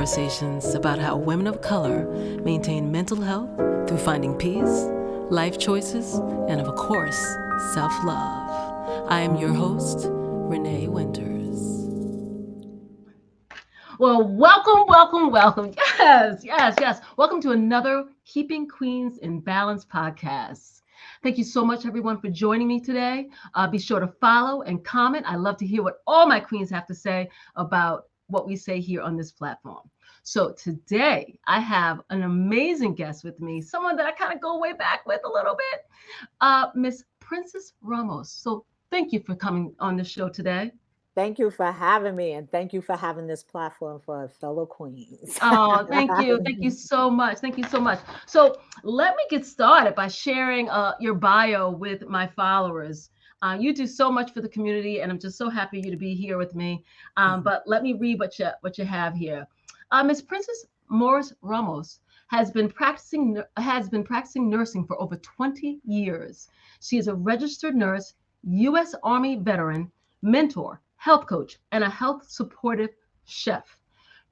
conversations about how women of color maintain mental health through finding peace, life choices, and of course, self-love. I am your host, Renee Winters. Well, welcome. Yes. Welcome to another Keeping Queens in Balance podcast. Thank you so much, everyone, for joining me today. Be sure to follow and comment. I love to hear what all my queens have to say about what we say here on this platform. So today, I have an amazing guest with me, someone that I kind of go way back with a little bit, Miss Princess Ramos. So thank you for coming on the show today. Thank you for having me, and thank you for having this platform for fellow queens. Oh, thank you. Thank you so much. Thank you so much. So let me get started by sharing your bio with my followers. You do so much for the community, and I'm just so happy you to be here with me. But let me read what you have here. Miss Princess Morris Ramos has been practicing nursing for over 20 years. She is a registered nurse, U.S. Army veteran, mentor, health coach, and a health supportive chef.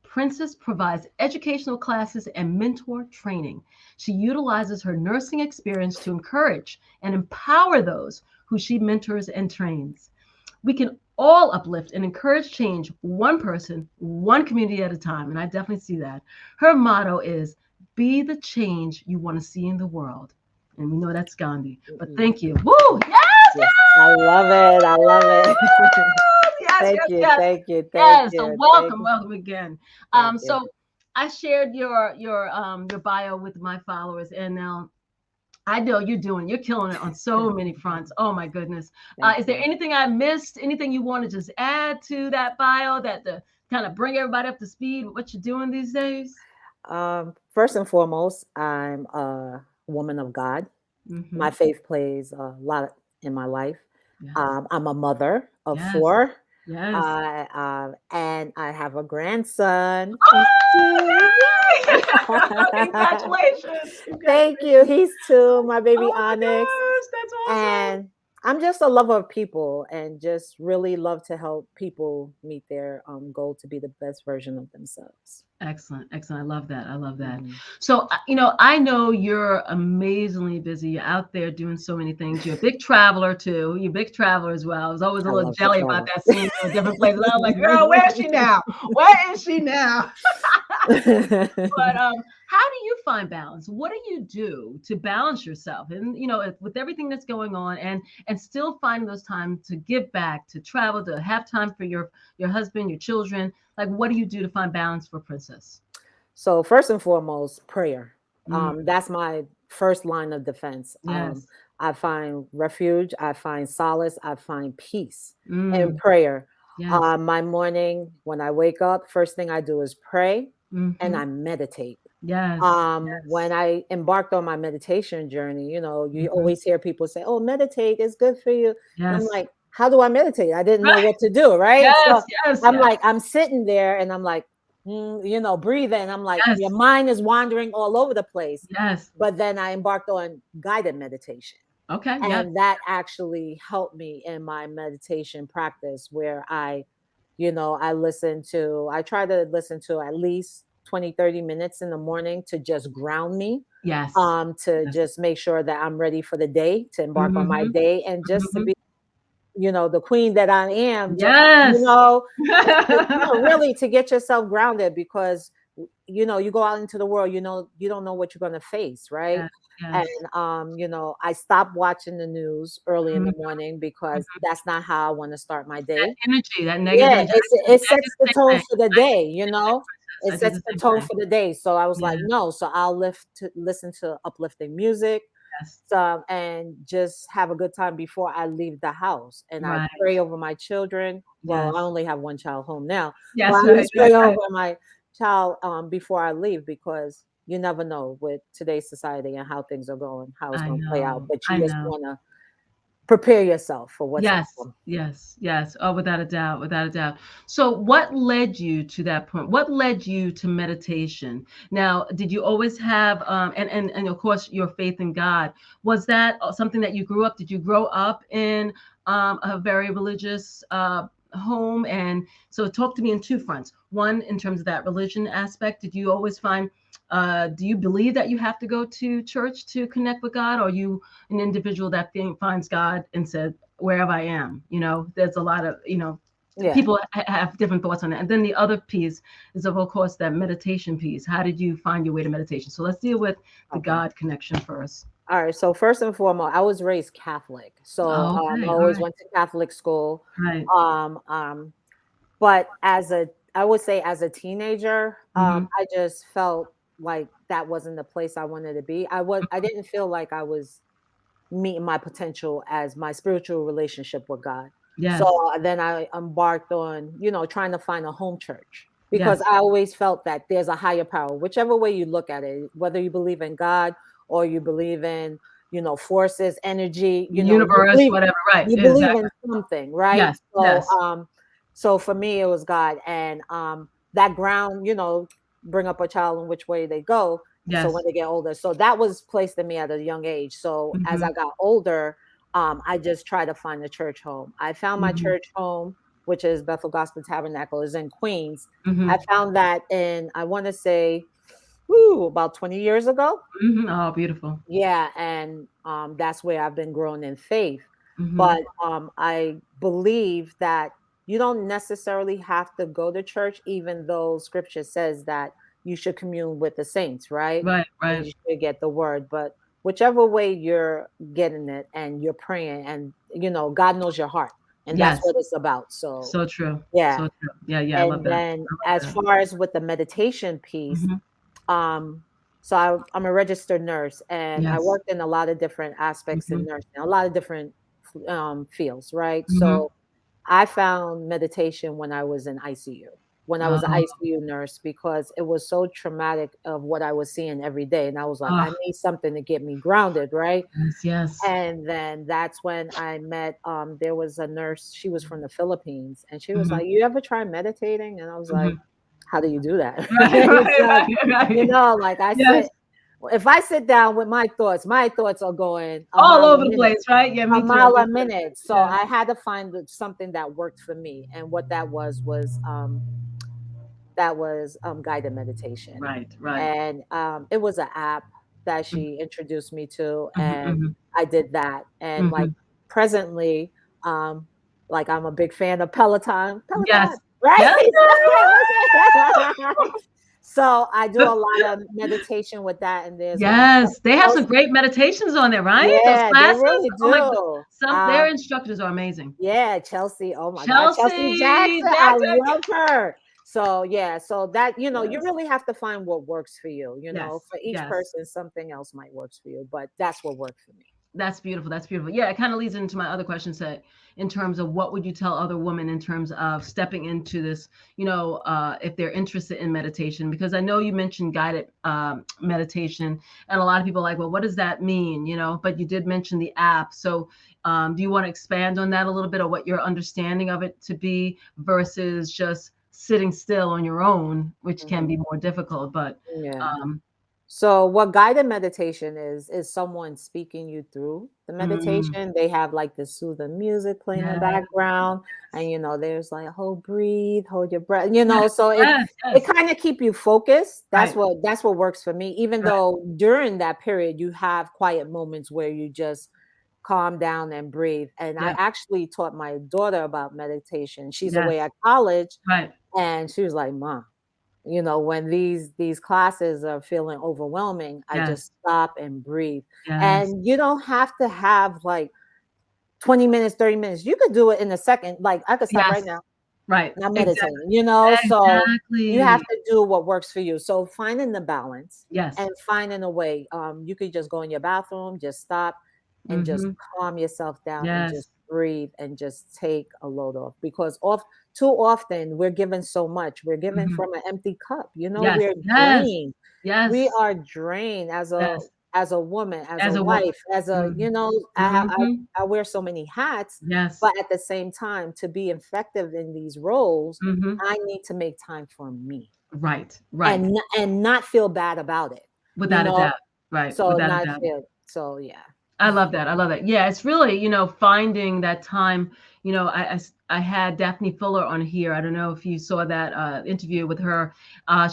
Princess provides educational classes and mentor training. She utilizes her nursing experience to encourage and empower those who she mentors and trains. We can all uplift and encourage change one person, one community at a time. And I definitely see that. Her motto is be the change you want to see in the world. And we know that's Gandhi. But thank you. Woo! Yes! I love it. I love it. Thank you. Yes. So welcome again. Thank you. So I shared your bio with my followers, and now I know you're killing it on so many fronts. Oh my goodness. Is there anything I missed? Anything you want to just add to that bio that to kind of bring everybody up to speed with what you're doing these days? First and foremost, I'm a woman of God. Mm-hmm. My faith plays a lot in my life. Yes. I'm a mother of Yes. 4. Yes. And I have a grandson. Oh, congratulations. Thank you. He's 2, my baby Onyx. Gosh, that's awesome. And I'm just a lover of people and just really love to help people meet their goal to be the best version of themselves. Excellent. I love that. Mm-hmm. So, I know you're amazingly busy. You're out there doing so many things. You're a big traveler too. You're a big traveler as well. I was always a little jelly about that, seeing you in different places. I was like, girl, where is she now? But how do you find balance? What do you do to balance yourself? And with everything that's going on, and still finding those time to give back, to travel, to have time for your husband, your children. Like, what do you do to find balance for Princess? So first and foremost, prayer. That's my first line of defense. Yes. I find refuge. I find solace. I find peace in prayer. Yes. My morning, when I wake up, first thing I do is pray. Mm-hmm. And I meditate. Yes. When I embarked on my meditation journey, you always hear people say, "Oh, meditate is good for you." Yes. And I'm like, how do I meditate? I didn't know what to do, right? Yes, so I'm like, I'm sitting there and I'm like, breathing. I'm like, your mind is wandering all over the place. Yes. But then I embarked on guided meditation. Okay. And that actually helped me in my meditation practice where I try to listen to at least 20-30 minutes in the morning to just ground me. Yes. Just make sure that I'm ready for the day, to embark on my day, and just to be, the queen that I am. Yes. Really to get yourself grounded, because you go out into the world, you don't know what you're going to face, right? Yes. And I stopped watching the news early in the morning because that's not how I want to start my day. That energy, that negative energy. It sets the tone for the day, It sets the tone for the day. So I was like, no. So I'll listen to uplifting music, and just have a good time before I leave the house. And I pray over my children. Well, I only have one child home now. Yes, but I pray over my child before I leave, because you never know with today's society and how things are going, how it's going to play out. But you just want to prepare yourself for what's happening. Yes. Oh, without a doubt. So what led you to that point? What led you to meditation? Now, did you always have, and of course, your faith in God, was that something that you grew up? Did you grow up in a very religious home? And so talk to me in two fronts. One, in terms of that religion aspect, did you always find, do you believe that you have to go to church to connect with God? Or are you an individual that finds God and said, wherever I am? There's a lot of, people have different thoughts on that. And then the other piece is, of course, that meditation piece. How did you find your way to meditation? So let's deal with the God connection first. All right. So first and foremost, I was raised Catholic. So I always went to Catholic school. Right. But I would say as a teenager, I just felt like that wasn't the place I wanted to be. I didn't feel like I was meeting my potential as my spiritual relationship with God. Yes. So then I embarked on, trying to find a home church, because I always felt that there's a higher power, whichever way you look at it, whether you believe in God or you believe in, forces, energy, universe, whatever. Right. You believe in something, right? Yes. So, so for me, it was God, and that ground, bring up a child in which way they go. Yes. So when they get older, so that was placed in me at a young age. So as I got older, I just tried to find a church home. I found my church home, which is Bethel Gospel Tabernacle, is in Queens. I found that in, I want to say, about 20 years ago. Oh, beautiful. Yeah, and that's where I've been growing in faith. But I believe that you don't necessarily have to go to church, even though Scripture says that you should commune with the saints, right? Right. And you should get the word. But whichever way you're getting it and you're praying, and God knows your heart, and that's what it's about. So true. Yeah. So true. Yeah. I And love that. then as far as with the meditation piece, so I'm a registered nurse, and I worked in a lot of different aspects in nursing, a lot of different fields, right? So I found meditation when I was in ICU, when I was an ICU nurse, because it was so traumatic of what I was seeing every day. And I was like, I need something to get me grounded, right? Yes. And then that's when I met, there was a nurse, she was from the Philippines, and she was like, you ever try meditating? And I was like, how do you do that? Right. Like I said, if I sit down with my thoughts are going all over the place, right? Yeah, me a too. mile a minute. So I had to find something that worked for me, and what that was guided meditation. Right. And it was an app that she introduced me to, and I did that. And like presently, like I'm a big fan of Peloton. Yes. Right? Yes. So I do a lot of meditation with that, and there's they have some great meditations on there, right? Yeah, those classes? they really do. Their instructors are amazing. Yeah, Chelsea. Oh my God, Chelsea Jackson. I love her. So yeah, so that you really have to find what works for you. For each person, something else might work for you, but that's what worked for me. That's beautiful. That's beautiful. Yeah, it kind of leads into my other question set in terms of what would you tell other women in terms of stepping into this, if they're interested in meditation, because I know you mentioned guided meditation, and a lot of people are like, well, what does that mean? But you did mention the app. So do you want to expand on that a little bit, or what your understanding of it to be versus just sitting still on your own, which can be more difficult, but so what guided meditation is someone speaking you through the meditation. They have like the soothing music playing in the background, and there's like, breathe, hold your breath, so it kind of keep you focused. That's what works for me, even though during that period you have quiet moments where you just calm down and breathe. And I actually taught my daughter about meditation. She's away at college, and she was like, Mom, when these classes are feeling overwhelming, I just stop and breathe. And you don't have to have like 20 minutes, 30 minutes. You could do it in a second. Like I could stop right now. Right. I'm meditating, so you have to do what works for you. So finding the balance and finding a way. You could just go in your bathroom, just stop and just calm yourself down and just breathe and just take a load off, because too often we're given so much. We're given from an empty cup. We're drained. We are drained as a woman, as a wife, as a, I wear so many hats, but at the same time, to be effective in these roles, I need to make time for me. Right. And not feel bad about it. Without a doubt. Right. So Without not a doubt. feel, so yeah. I love that. Yeah, it's really, finding that time, I had Daphne Fuller on here. I don't know if you saw that interview with her.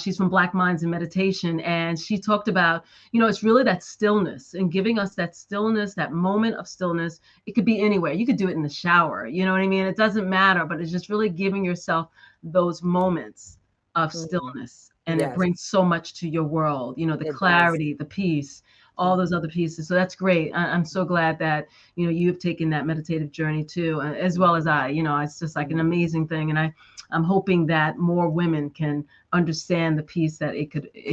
She's from Black Minds in Meditation, and she talked about, it's really that stillness and giving us that stillness, that moment of stillness. It could be anywhere. You could do it in the shower. You know what I mean? It doesn't matter, but it's just really giving yourself those moments of stillness, and it Yes, brings so much to your world. The it does. clarity, the peace, all those other pieces. So that's great. I'm so glad that you've taken that meditative journey too, as well as I. It's just like an amazing thing, and I'm hoping that more women can understand the peace that it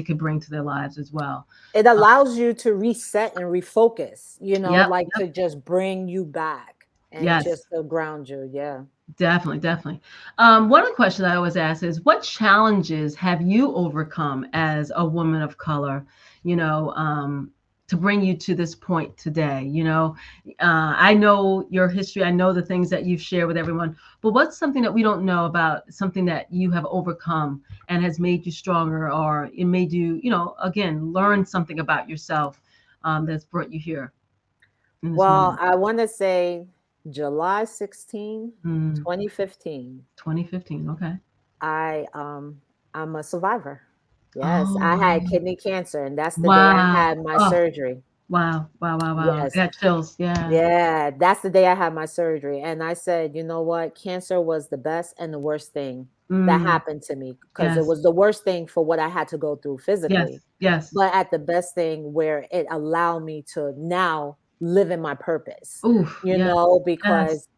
could bring to their lives as well. It allows you to reset and refocus, Yep. like to just bring you back and Yes. just to ground you. Yeah. Definitely, definitely. One of the questions I always ask is, what challenges have you overcome as a woman of color, you know, to bring you to this point today? I know your history, I know the things that you've shared with everyone, but what's something that we don't know about, something that you have overcome and has made you stronger, or it made you, again, learn something about yourself that's brought you here in this Well, moment? I want to say July 16, Mm, 2015. 2015. Okay. I I'm a survivor. Yes, Oh, I had wow. kidney cancer, and that's the day I Wow. had my Oh, surgery. wow. Wow, wow, wow. I Yes. got chills. Yeah. Yeah, that's the day I had my surgery. And I said, you know what? Cancer was the best and the worst thing that Mm, happened to me, because it yes. was the worst thing for what I had to go through Yes. physically, Yes. but at the best thing where it allowed me to now live in my purpose, Oof. Yes. Yes. because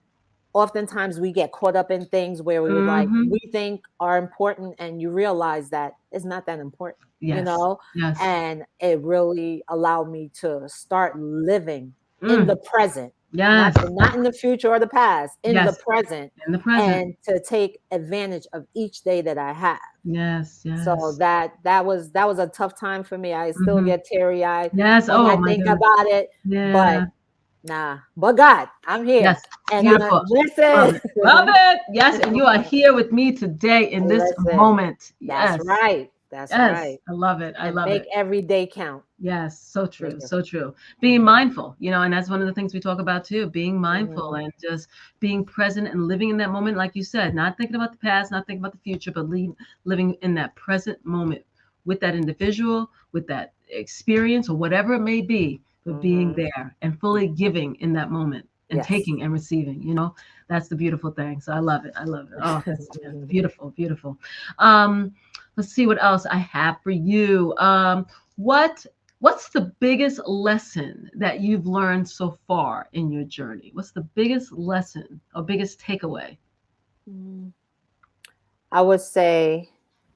oftentimes we get caught up in things where Mm-hmm. we think are important, and you realize that it's not that important, Yes. Yes. and it really allowed me to start living in Mm. the present, Yes. not in the future or the past, in the Yes. present, In the present. and to take advantage of each day that I have. Yes. So Yes. that was a tough time for me. I still Mm-hmm. get teary-eyed Yes. when Oh I my think goodness. about it, but Yeah. nah, but God, I'm here. Yes. And I Beautiful. Love listen. it. Love it. Yes. And you are here with me today in this Listen. moment. That's Yes. right. That's Yes. right. I love it. I And love make it. every day count. Yes, so Make true, it. so true. Being mindful, and that's one of the things we talk about too, being mindful Mhm. and just being present and living in that moment, like you said, not thinking about the past, not thinking about the future, but living in that present moment with that individual, with that experience or whatever it may be, but being Mhm. there and fully giving in that moment and Yes. taking and receiving, that's the beautiful thing. So I love it. I love it. Oh, that's yeah, beautiful, beautiful. Um, let's see what else I have for you. What What's the biggest lesson that you've learned so far in your journey? What's the biggest lesson or biggest takeaway? Mm. I would say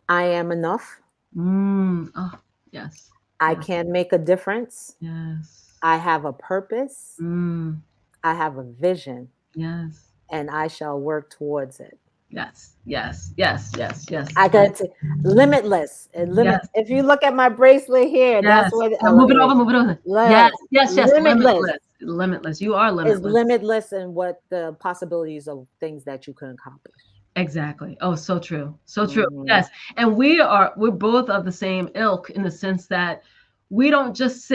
I am enough. Oh, yes, I yes, can make a difference. yes. I have a purpose. Mm, I have a vision, yes, and I shall work towards it. yes, yes, yes, yes, yes, I yes, got to limitless. And limit. yes, If you look at my bracelet here, that's yes. what Now move it over, move it over. Yes, look, yes, yes. limitless Limitless, limitless. You are is limitless. limitless in what the possibilities of things that you can accomplish. Exactly. Oh, so true. So true. Mhm. Yes. And we're both of the same ilk in the sense that we don't just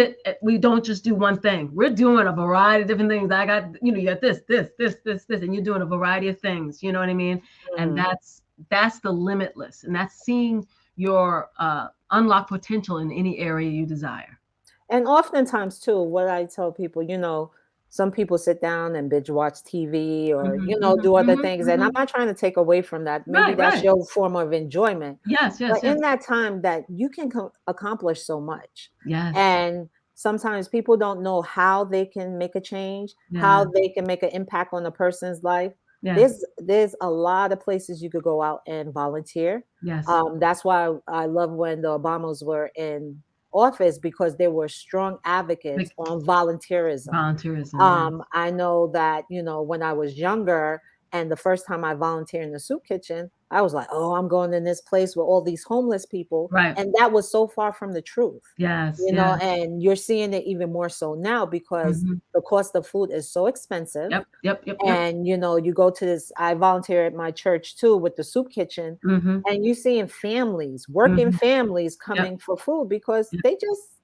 do one thing. We're doing a variety of different things. I got, you got this, and you're doing a variety of things. You know what I mean? And Mhm. that's the limitless. And that's seeing your unlocked potential in any area you desire. And oftentimes too, what I tell people, some people sit down and binge watch TV or, Hmm, hmm, do other hmm, things. And I'm hmm. not trying to take away from that. Maybe Right, that's right. your form of enjoyment. Yes, yes, But yes. in that time that you can accomplish so much. Yes. And sometimes people don't know how they can make a change, how Yeah. they can make an impact on a person's life. Yes. There's a lot of places you could go out and volunteer. Yes. That's why I love when the Obamas were in office, because they were strong advocates Like on volunteerism. volunteerism. Yeah. I know that, when I was younger and the first time I volunteered in the soup kitchen, I was like, oh, I'm going in this place with all these homeless people. Right. And that was so far from the truth, Yes, yes. and you're seeing it even more so now because Mhm. the cost of food is so expensive. Yep, yep, yep, yep. And you go to this, I volunteer at my church too with the soup kitchen, Mhm, and you seeing families, working mhm. families Yep, coming for food because yep. they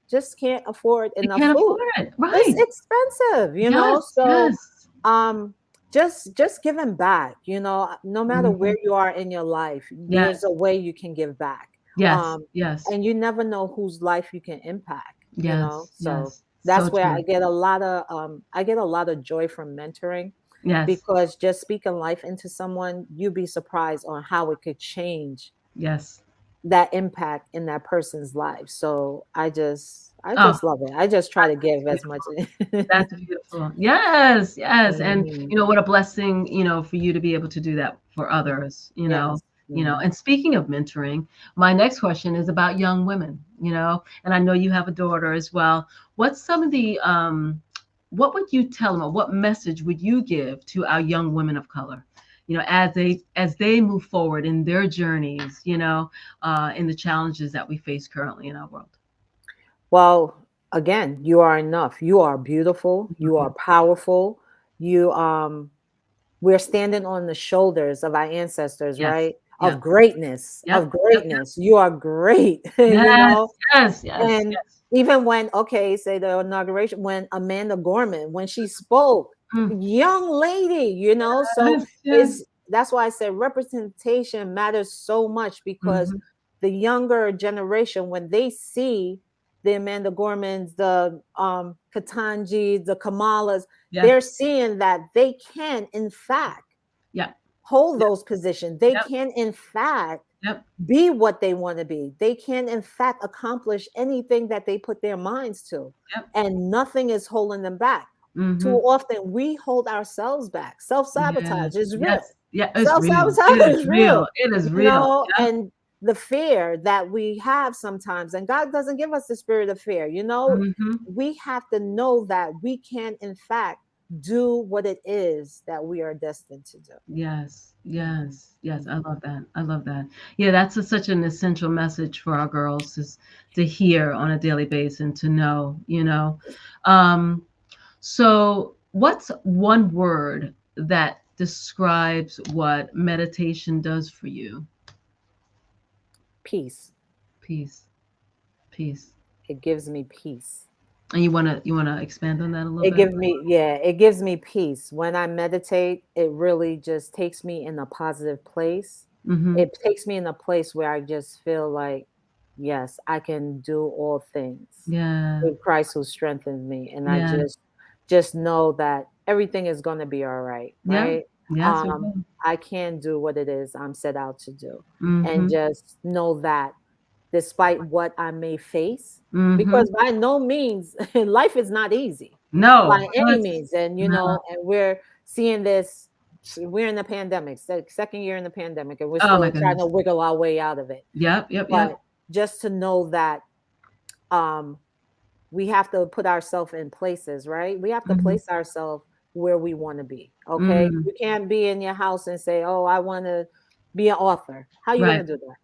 just can't afford They enough can't food. afford it. It's Right. expensive. Yes, So yes. um just giving back, no matter where Mhm. you are in your life, there's Yes. a way you can give back. Yes. Um, Yes. and you never know whose life you can impact. Yes. So Yes. So that's where I true. get a lot of joy from mentoring, Yes. because just speaking life into someone, you'd be surprised on how it could change Yes. that impact in that person's life. So I Oh, just love it. I just try to that's give as much. beautiful. That's beautiful. Yes, yes. And Mhm. what a blessing, for you to be able to do that for others, Yes. Mhm. And speaking of mentoring, my next question is about young women, and I know you have a daughter as well. What's some of the what would you tell them, or what message would you give to our young women of color? As they move forward in their journeys, in the challenges that we face currently in our world. Well, again, you are enough. You are beautiful. You are Mhm. powerful. You We're standing on the shoulders of our ancestors, Yes. right? Yeah. Of greatness, Yep. of Yep. Yep. greatness. You are great, Yes. Yes. Yes. And Yes. even when, okay, say the inauguration, when Amanda Gorman, when she spoke, Mm. young lady, so Yes. Yes. is that's why I said representation matters so much, because Mhm. the younger generation, when they see the Amanda Gormans, the Katanji, the Kamalas, Yeah. they're seeing that they can, in fact, Yep. hold Yep. those positions. They Yep. can, in fact, Yep. be what they want to be. They can, in fact, accomplish anything that they put their minds to, Yep. and nothing is holding them back. Too Mhm. often, we hold ourselves back. Self Yes. sabotage is real. Yes. Yeah. It's Self real. It sabotage is is real. real, It is real. Yep. and the fear that we have sometimes, and God doesn't give us the spirit of fear. Mhm. We have to know that we can, in fact, do what it is that we are destined to do. Yes. Mhm, Yes. Yes. I mhm. love that. I love that. Yeah, that's such an essential message for our girls is to hear on a daily basis and to know. Um, So, what's one word that describes what meditation does for you? Peace. Peace, peace. It gives me peace. And you wanna expand on that a little It bit? gives me, yeah, it gives me peace. When I meditate, it really just takes me in a positive place. Mhm. It takes me in a place where I just feel like, yes, I can do all things Yeah. with Christ who strengthens me. And I Yeah. just know that everything is going to be all right, Yeah. right? Yes, it Um, will. I can do what it is I'm set out to do. And Mhm. just know that despite what I may face, Mhm. because by no means life is not easy No. by No, any it's means. And no. we're seeing this, we're in the pandemic, second year in the pandemic, and we're Oh my still trying to goodness. wiggle our way out of it. Yep, yep, But yep. just to know that um we have to put ourselves in places, right? We have to Mhm. place ourselves where we want to be. Okay. Mm. You can't be in your house and say, oh, I want to be an author. How are you Right. going to do that?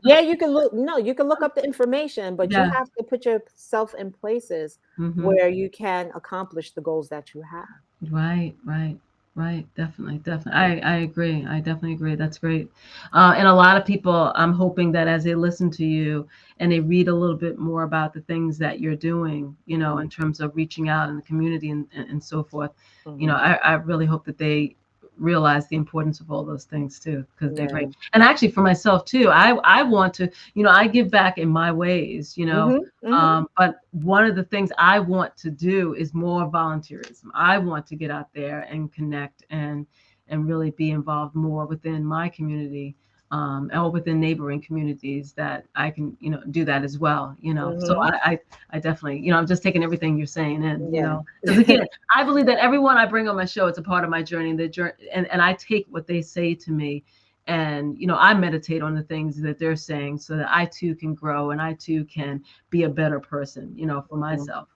Yeah, Right. you can look, no, you can look up the information, but you Yeah. have to put yourself in places Mhm. where you can accomplish the goals that you have. Right, right, right. Definitely, definitely. I agree. I definitely agree. That's great. And a lot of people, I'm hoping that as they listen to you and they read a little bit more about the things that you're doing, in Mhm, terms of reaching out in the community and so forth, mhm. I really hope that they realize the importance of all those things too, because they're Yeah. great. And actually for myself too, I want to, I give back in my ways. Mhm, mhm, But one of the things I want to do is more volunteerism. I want to get out there and connect and really be involved more within my community, or within neighboring communities that I can, do that as well. So mhm. I definitely, I'm just taking everything you're saying in, Yeah. because again, I believe that everyone I bring on my show, it's a part of my journey, and the journey, and I take what they say to me, and I meditate on the things that they're saying so that I too can grow and I too can be a better person, for Mhm. myself,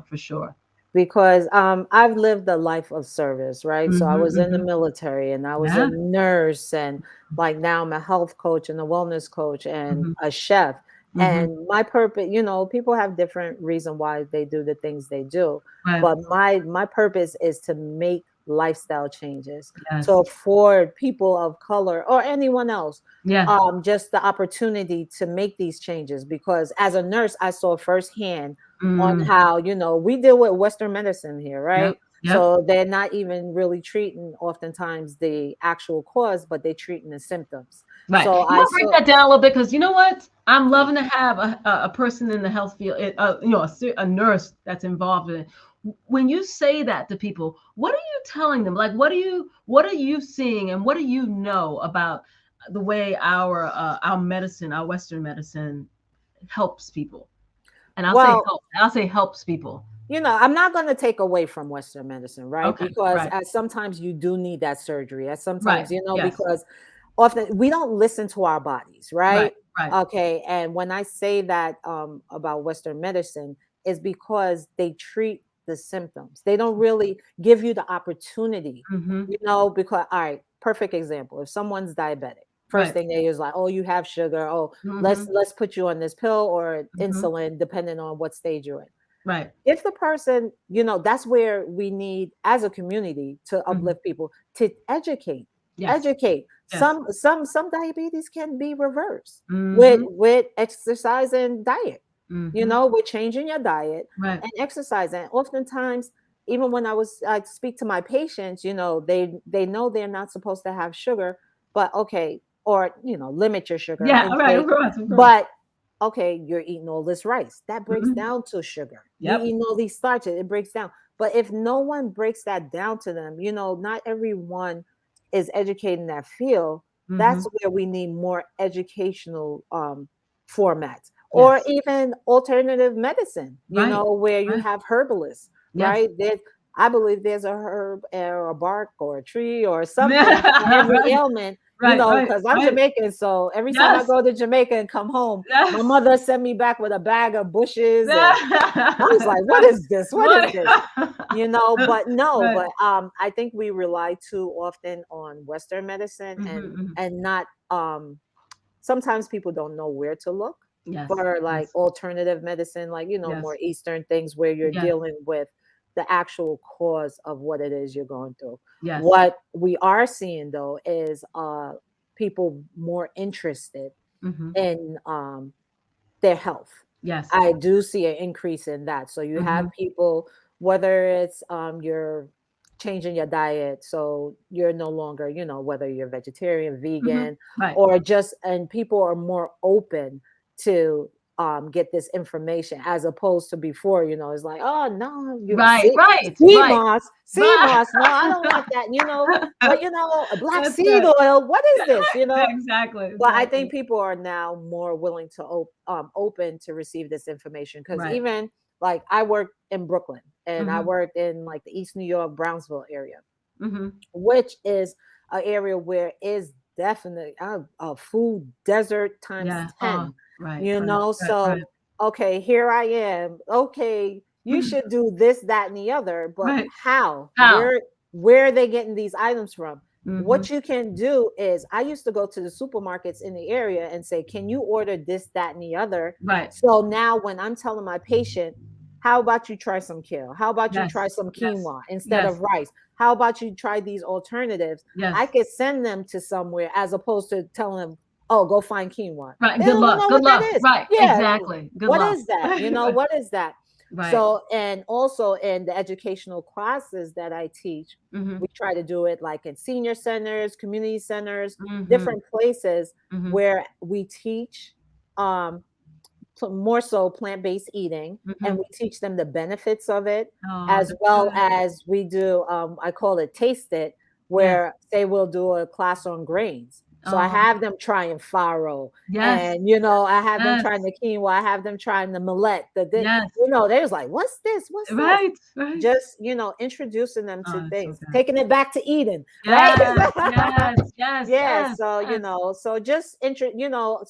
for sure. Because I've lived a life of service, right? So I Mhm, was in the mhm. military, and I was a Yeah. nurse, and like now I'm a health coach and a wellness coach and Mhm, a chef. mhm. And my purpose, people have different reason why they do the things they do, Right. but my purpose is to make lifestyle changes to Yes. afford people of color or anyone else Yeah. just the opportunity to make these changes. Because as a nurse, I saw firsthand on Mm. how we deal with Western medicine here, Yep. right? Yep. So they're not even really treating oftentimes the actual cause, but they're treating the symptoms. Right. So You I want to break saw, that down a little bit because you know what? I'm loving to have a person in the health field, a nurse that's involved in it. When you say that to people, what are you telling them? Like, what are you seeing, and what do you know about the way our medicine, our Western medicine, helps people? And well, I'll say helps people. I'm not going to take away from Western medicine, right? Okay. Because Right. as sometimes you do need that surgery, as Right. sometimes, Yes. because often we don't listen to our bodies, Right. right? Right. Okay. And when I say that about Western medicine, is because they treat the symptoms. They don't really give you the opportunity, Mm-hmm. because, all right, perfect example. If someone's diabetic, first Right. thing they is like, oh, you have sugar. Oh, let's Mm-hmm. let's put you on this pill or Mm-hmm. insulin, depending on what stage you're in. Right. If the person, that's where we need as a community to Mm-hmm. uplift people, to educate. Yes. Educate. Yes. Some diabetes can be reversed with Mm-hmm. exercise and diet. Mm-hmm. With changing your diet Right. and exercise. And oftentimes, even when I speak to my patients, they know they're not supposed to have sugar, but okay, or limit your sugar Yeah. All right. Of intake. course. Of course. But okay, you're eating all this rice. That breaks Mm-hmm. down to sugar. You Yep. eating all these starches, it breaks down. But if no one breaks that down to them, not everyone is educated in that field. Mm-hmm. That's where we need more educational formats, or Yes. even alternative medicine, Right. where you Right. have herbalists, Yes. right? I believe there's a herb or a bark or a tree or something for every Right. ailment, Right. Right. because I'm Right. Jamaican. So every time I Yes. go to Jamaica and come home, my Yes. mother sent me back with a bag of bushes. And I was like, what Right. is this? What is What? this? But no, Right. but I think we rely too often on Western medicine, Mm-hmm. and Mm-hmm. not sometimes people don't know where to look Yes. for like Yes. alternative medicine, like more Yes. Eastern things where you're Yes. dealing with the actual cause of what it is you're going through. Yes. What we are seeing though is people more interested Mm-hmm. in their health. Yes. I do see an increase in that. So you Mm-hmm. have people, whether it's you're changing your diet, so you're no longer, whether you're vegetarian, Mm-hmm. vegan, Right. or just, and people are more open to get this information as opposed to before, it's like, oh no, you Right. see, Right. sea Right. moss, sea Right. moss. No, I don't want that, but a black That's seed right. oil, what is this, Exactly. But I think Exactly. people are now more willing to open to receive this information, because Right. even like I worked in Brooklyn and I Mm-hmm. worked in like the East New York, Brownsville area, Mm-hmm. which is an area where is definitely a food desert times Yeah. 10, Right. Right. Right. So, Right. okay, here I am. Okay, you should do this, that, and the other, but Right. how? How? Where are they getting these items from? Mm-hmm. What you can do is, I used to go to the supermarkets in the area and say, can you order this, that, and the other? Right. So now when I'm telling my patient, how about you try some kale? How about you try Yes. some Yes. quinoa instead Yes. of rice? How about you try these alternatives? I Yes. could send them to somewhere as opposed to telling them, oh, go find quinoa. Right. They Good don't even luck. know Good what that luck. is. Right. Yeah. Exactly. Good What luck. is that? Right. What is that? Right. So, and also in the educational classes that I teach, Mm-hmm. we try to do it like in senior centers, community centers, Mm-hmm. different places Mm-hmm. where we teach um, more so plant-based eating, Mm-hmm. and we teach them the benefits of it, Oh, as that's well good. as we do I call it taste it, Yes. where say we'll do a class on grains. So I Oh, have them trying farro, yes. and I have them Yes. trying the quinoa, I have them trying the millet, Yes. they was like, what's this, what's this? Right. Right. Just introducing them to Oh, that's so things, good. taking it back to Eden, right? Yes. Yes. Yes. Yeah, Yes. so Yes. so just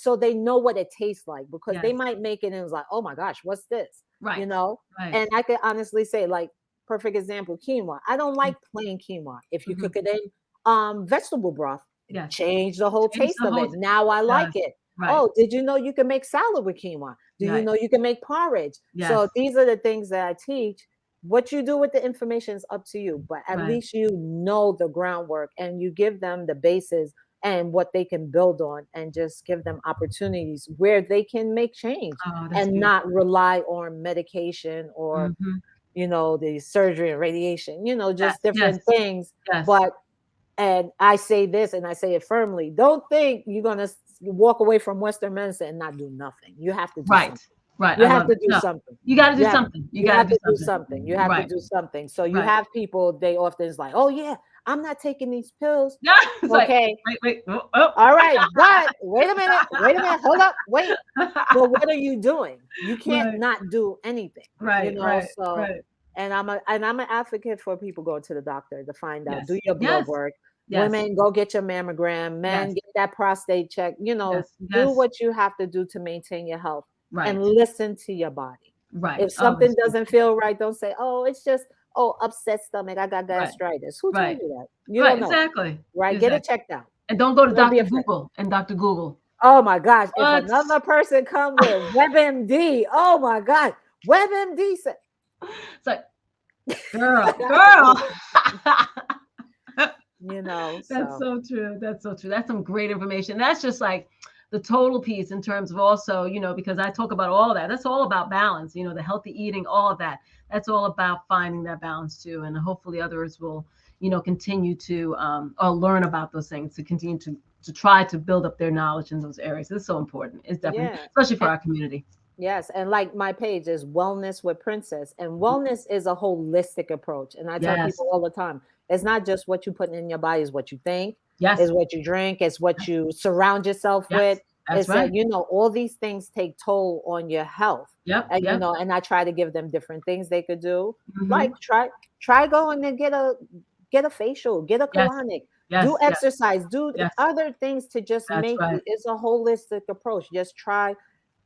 so they know what it tastes like, because they Yes. might make it and it's like, oh my gosh, what's this? you Right. know Right. and I could honestly say, like, perfect example, quinoa. I don't Mm. like plain quinoa. If you Mhm. cook it in vegetable broth, Yes. change the whole Change taste the of whole it. Now I like yes. it. Right. Oh, did you know you can make salad with quinoa? Do you Right. know you can make porridge? Yes. So these are the things that I teach. What you do with the information is up to you, but at Right. least you know the groundwork, and you give them the basis and what they can build on, and just give them opportunities where they can make change Oh, that's and not beautiful. rely on medication or Mhm. the surgery and radiation, just different Yes. things. Yes. And I say this, and I say it firmly: don't think you're gonna walk away from Western medicine and not do nothing. You have to do something. Right. You I have love to it. do No, something. you got to do something. You have to do something. something. You have to do something. So you Right. have people, they often is like, oh yeah, I'm not taking these pills. Yeah. It's Okay. like, wait. Oh. All right. But wait a minute. Hold up. Wait. But what are you doing? You can't not do anything. Right. So Right. and I'm an advocate for people going to the doctor to find out, do your blood Yes. work. Yes. Women, go get your mammogram. Men, get that prostate check. Do what you have to do to maintain your health. Right. And listen to your body. Right. If something doesn't feel right, don't say, oh, it's just, upset stomach, I got gastritis. Who told you that? You don't know. Exactly. Right? Get it checked out. And don't go to Dr. Google. Oh my gosh. If another person come with WebMD, oh my God. WebMD said. It's like, girl. That's so true. That's so true. That's some great information. That's just like the total piece in terms of also, because I talk about all that. That's all about balance, the healthy eating, all of that. That's all about finding that balance too. And hopefully others will, continue to or learn about those things, to continue to try to build up their knowledge in those areas. It's so important. It's definitely, especially for our community. Yes. And like my page is Wellness with Princess. And wellness is a holistic approach. And I tell people all the time, it's not just what you put in your body, is what you think. Yes. It's what you drink. It's what you surround yourself with. That's right. All these things take toll on your health. Yep. And, and I try to give them different things they could do. Like try going and get a facial, get a colonic, do exercise, do other things to just make it. It's a holistic approach. Just try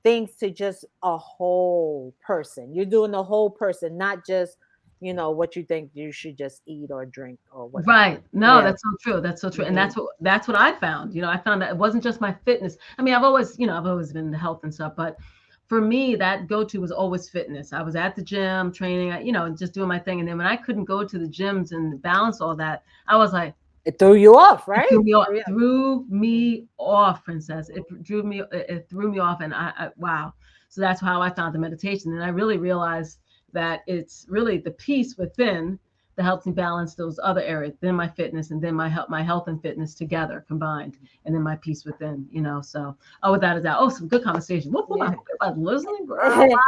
things to just a whole person. You're doing the whole person, not just what you think you should just eat or drink or whatever. Right. No, that's so true. That's so true. And that's what I found. I found that it wasn't just my fitness. I mean, I've always been in the health and stuff, but for me, that go-to was always fitness. I was at the gym training, just doing my thing. And then when I couldn't go to the gyms and balance all that, I was like, it threw you off, right? It threw me off, Princess. It threw me off. And wow. So that's how I found the meditation. And I really realized that it's really the peace within that helps me balance those other areas, then my fitness, and then my health and fitness together combined, and then my peace within, so without a doubt. Some good conversation. I hope everybody's listening, girl.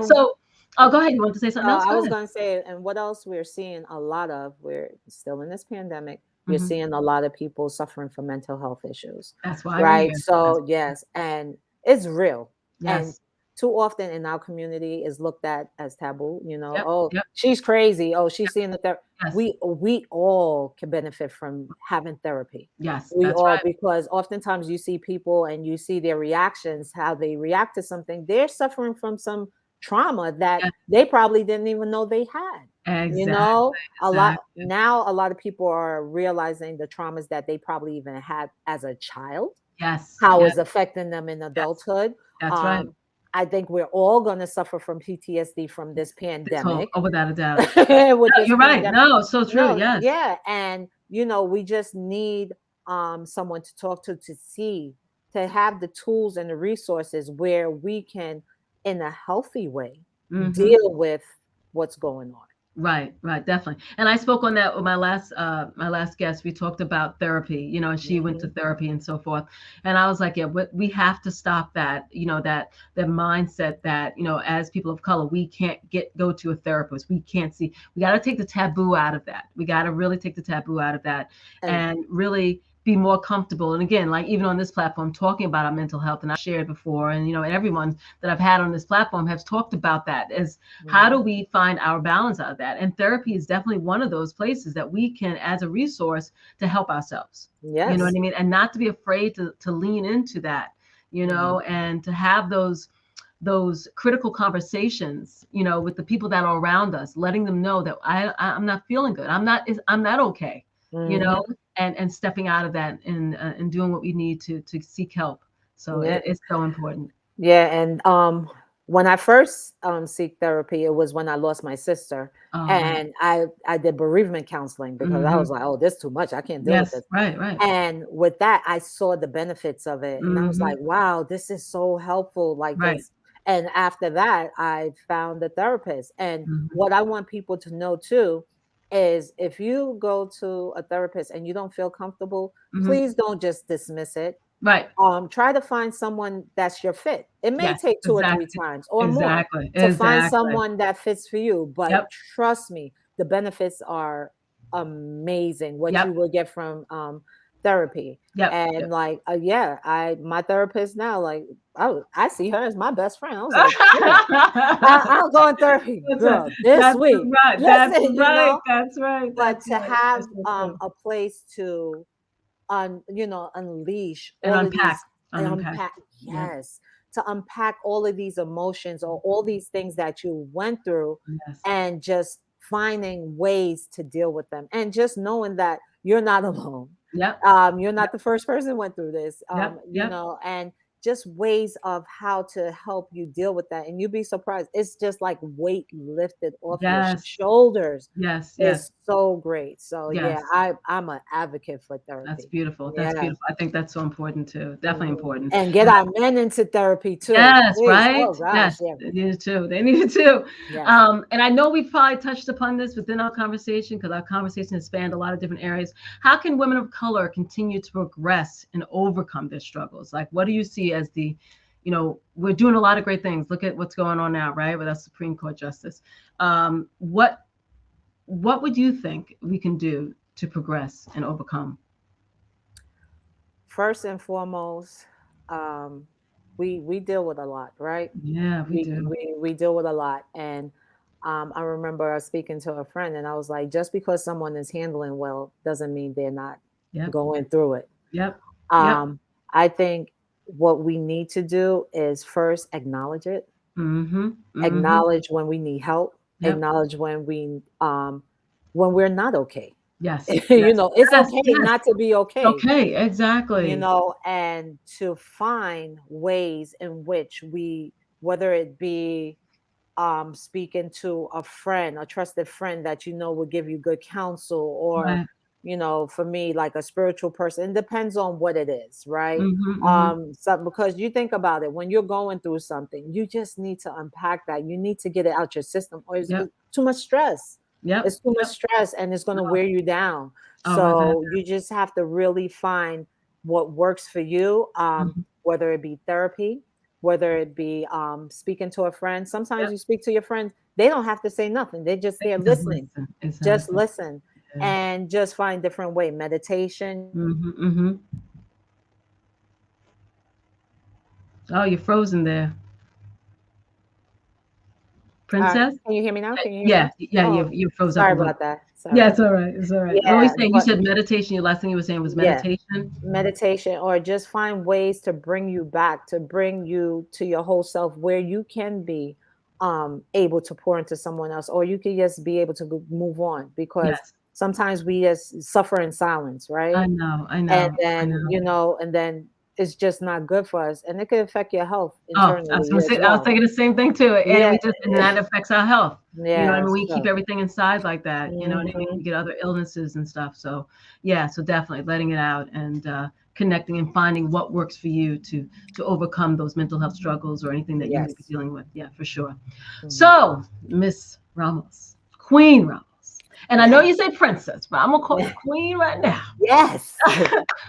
So go ahead. You want to say something else? I was going to say, and what else we're seeing a lot of, we're still in this pandemic, we're seeing a lot of people suffering from mental health issues. That's why. Right. So yes, and it's real. Yes. And too often in our community is looked at as taboo, she's crazy. Oh, she's seeing the therapy. Yes. We all can benefit from having therapy. Yes. We all, because oftentimes you see people and you see their reactions, how they react to something. They're suffering from some trauma that they probably didn't even know they had. Exactly. A lot of people are realizing the traumas that they probably even had as a child. Yes. How it's affecting them in adulthood. That's right. I think we're all going to suffer from PTSD from this pandemic. Without a doubt. You're right. No, so true. Yes. Yeah. And, we just need someone to talk to have the tools and the resources where we can, in a healthy way, deal with what's going on. Right, definitely. And I spoke on that with my last guest. We talked about therapy, and she went to therapy and so forth. And I was like, we have to stop that, that mindset that, as people of color, we can't go to a therapist. We can't see. We got to take the taboo out of that. We got to really take the taboo out of that and really be more comfortable. And again, like even on this platform, talking about our mental health, and I shared before, and and everyone that I've had on this platform has talked about that, is how do we find our balance out of that? And therapy is definitely one of those places that we can, as a resource, to help ourselves. Yes. You know what I mean? And not to be afraid to lean into that, and to have those critical conversations, with the people that are around us, letting them know that I'm not feeling good. I'm not okay, and stepping out of that and doing what we need to seek help. So it's so important. Yeah. And when I first seek therapy, it was when I lost my sister. And I did bereavement counseling because I was like, oh, this is too much. I can't deal with this. Right. And with that, I saw the benefits of it. And I was like, wow, this is so helpful. Like this. And after that, I found a therapist. And Mhm. what I want people to know too is if you go to a therapist and you don't feel comfortable, Mhm. please don't just dismiss it. Right. Try to find someone that's your fit. It may Yes, take 2 or 3 exactly. times or more Exactly. to find Exactly. someone that fits for you, but Yep. trust me, the benefits are amazing what you Yep. will get from therapy. Yep. And Yep. like yeah, I my therapist now, like I see her as my best friend. I was like, yeah, I'll go in therapy, That's right. girl, this That's week. right. That's Listen, right. That's right. but That's to right. have That's so true. a place to unleash And all of unpack. these And and unpack. unpack, Yep. yes, to unpack all of these emotions or all these things that you went through Yes. and just finding ways to deal with them and just knowing that you're not alone. Yep. You're Yep. not the first person went through this, Yep. Yep. and just ways of how to help you deal with that. And you'd be surprised. It's just like weight lifted off your Yes. shoulders. Yes. Yes. It's so great. So yeah, Yes. I'm an advocate for That's therapy. beautiful. That's Yeah. beautiful. I think that's so important too. Definitely important. And get And our men into therapy too, yes, please. right? Oh gosh, Yes, yeah. they need it too. They need it too. Yes. And I know we probably touched upon this within our conversation because our conversation has spanned a lot of different areas. How can women of color continue to progress and overcome their struggles? Like, what do you see as the, we're doing a lot of great things. Look at what's going on now, right, with our Supreme Court justice. What would you think we can do to progress and overcome? First and foremost, um, we deal with a lot, right? Yeah, we We do. we we deal with a lot, and I remember speaking to a friend, and I was like, just because someone is handling well doesn't mean they're not Yep. going through it. Yep. Yep. Um, I think what we need to do is first acknowledge it, Mm-hmm. Mm-hmm. acknowledge when we need help, Yep. acknowledge when we're not okay. Yes. You Yes. know, it's Yes. okay Yes. not to be okay, Okay. Exactly. and to find ways in which whether it be speaking to a friend, a trusted friend that will give you good counsel, or Right. for me, like a spiritual person. It depends on what it is, right? Mm-hmm. Mm-hmm. So because you think about it, when you're going through something, you just need to unpack that. You need to get it out your system, or Yep. it's too much stress. Yep. It's too much Yep. stress, and it's going to Oh, wear you down. oh, I've had So you just have to really find what works for you, that. Mhm. whether it be therapy, whether it be speaking to a friend. Sometimes Yep. you speak to your friend, they don't have to say nothing. They're just there Just listening. listen. Just Exactly. listen Yeah. and just find different way. Meditation. Mm-hmm. Mm-hmm. Oh, you're frozen there, princess. Can you hear me now? Can you hear me Yeah. now? Yeah. Oh, You froze up a sorry little. about that. Sorry Yeah. about It's all right. It's all right. What were you Yeah, saying? You but said meditation. Your last thing you were saying was yeah, meditation. meditation, or just find ways to bring you back, to bring you to your whole self, where you can be able to pour into someone else, or you can just be able to move on, because Yes. sometimes we just suffer in silence, right? I know. I And know. I then know. it's just not good for us, and it can affect your health Oh, I was internally gonna as say, I was well. thinking the same thing too, Yeah. and that affects our health. You know what I Yeah, mean? We keep so everything inside like that. You know what I mean? mhm. We get other illnesses and stuff. So yeah, so definitely letting it out and connecting and finding what works for you to overcome those mental health struggles or anything that you may be Yes. dealing with. Yeah, for sure. Mhm. So Miss Ramos, Queen Ramos, and I know Yeah. you say princess, but I'm gonna call you Queen right now. Yes.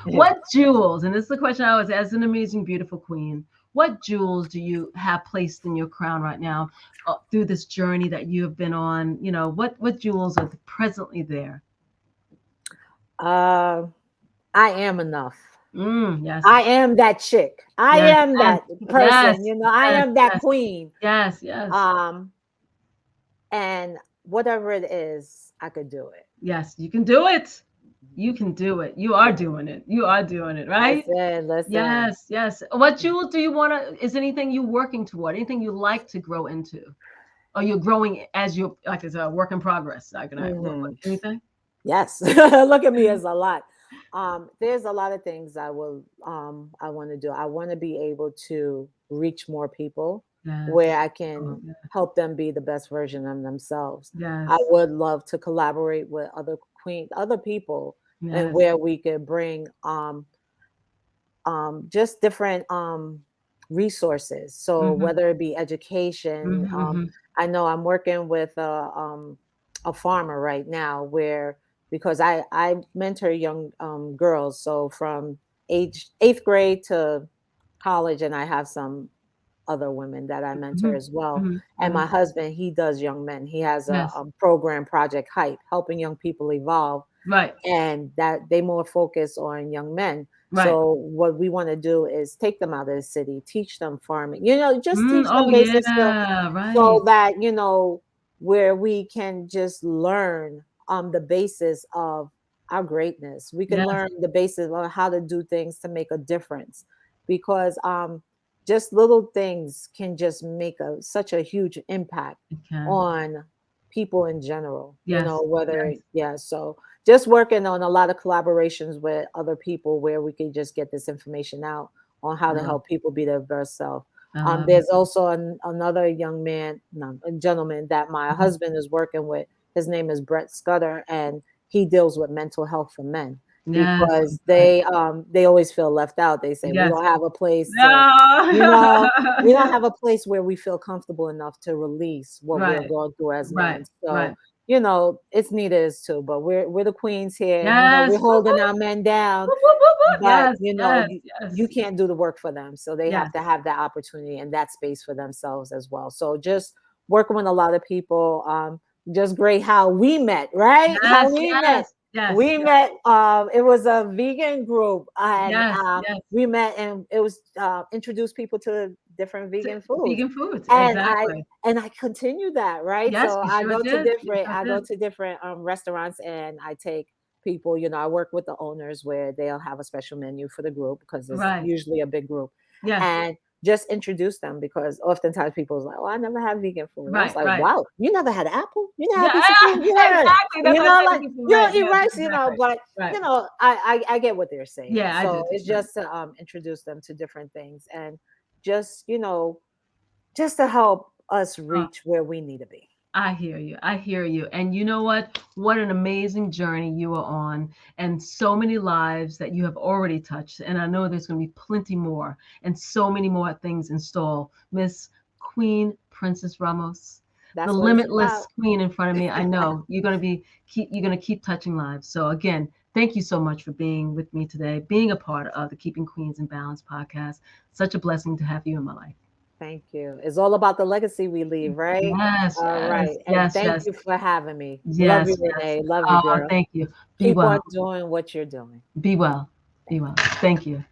What jewels, and this is the question I always ask, as an amazing, beautiful queen, what jewels do you have placed in your crown right now through this journey that you have been on? What jewels are presently there? Uh, I am enough. Yes, I am that chick. I yes, am yes, that yes, person. I yes, am that yes, queen. yes, yes, Um, and whatever it is, I could do it. yes. You can do it. You can do it. You are Yeah. doing it. You are doing it, right? Listen, listen. Yes, yes. What jewel do you want to? Is anything you working toward? Anything you like to grow into? Or you're growing as you like as a work in progress. Like, Hmm. anything? Yes. Look at me as a lot. There's a lot of things I want to do. I want to be able to reach more people where Yes. I Oh, can yeah. help them be the best version of themselves. I Yes. would love to collaborate with other people, and Yes. where we could bring just different resources. So whether it be education, I know I'm working with a farmer right now where because I mentor young girls, so from age 8th grade to college, and I have some other women that I mentor as well. And my husband, he does young men. He has Yes. a program, Project Height, helping young people evolve, Right. and that they more focus on young men. Right. So what we want to do is take them out of the city, teach them farming, you know, just teach them Oh basic skills yeah. so Right. that, you know, where we can just learn the basis of our greatness. We can Yes. learn the basis of how to do things to make a difference because just little things can just make such a huge impact It can. on people in general, you Yes. know, whether, Yes. yeah, so just working on a lot of collaborations with other people where we can just get this information out on how I to love help people be their best self. I love it. There's also another young man, no, a gentleman that my husband is working with. His name is Brett Scudder, and he deals with mental health for men Yes. because Right. they always feel left out. They say we Yes. don't have a place to, you know, No. we don't have a place where we feel comfortable enough to release what we're Right. going through as Right. men. So, Right. you know, it's needed as too, but we're the queens here, and you know, Yes. we're Whoop, holding whoop. our men down, Whoop, whoop, whoop, whoop. but Yes. you know, Yes. you Yes. can't do the work for them. So they have Yes. to have that opportunity and that space for themselves as well. So just working with a lot of people, just great how we met, right? How Yes. we met. Yes. Yes. We met, it was a vegan group, and Yes. Yes. we met, and it was introduce people to different vegan foods. Vegan foods. And I Exactly. and I continue that, right? Yes, So you sure did. You sure I go did. to different restaurants, and I take people, you know, I work with the owners where they'll have a special menu for the group because it's Right. usually a big group. Yes. And just introduce them because oftentimes people's like, "Oh, I never had vegan food." And I was Right. like, Right. "Wow, you never had apple? You never had Yeah. a piece of fruit? You never had it?" Exactly. That's You what I know, say to like people. you Right. don't eat Yes. rice, you know, Exactly. but Right. you know, I get what they're saying. Yeah, I do So too. it's Right. just to introduce them to different things and just, you know, just to help us Oh, reach where we need to be. I hear you. I hear you. And you know what? What an amazing journey you are on, and so many lives that you have already touched. And I know there's going to be plenty more, and so many more things in store. Miss Queen Princess Ramos, the That's what it's limitless about. queen in front of me. I know you're going to keep touching lives. So again, thank you so much for being with me today, being a part of the Keeping Queens in Balance podcast. Such a blessing to have you in my life. Thank you. It's all about the legacy we leave, right? Yes, All yes, right. And yes, thank yes, you for having me. Love you, yes, yes. Renee. Love you, Oh, girl. thank you. Be Keep on well. doing what you're doing. Be well. Be Thank well. Thank you.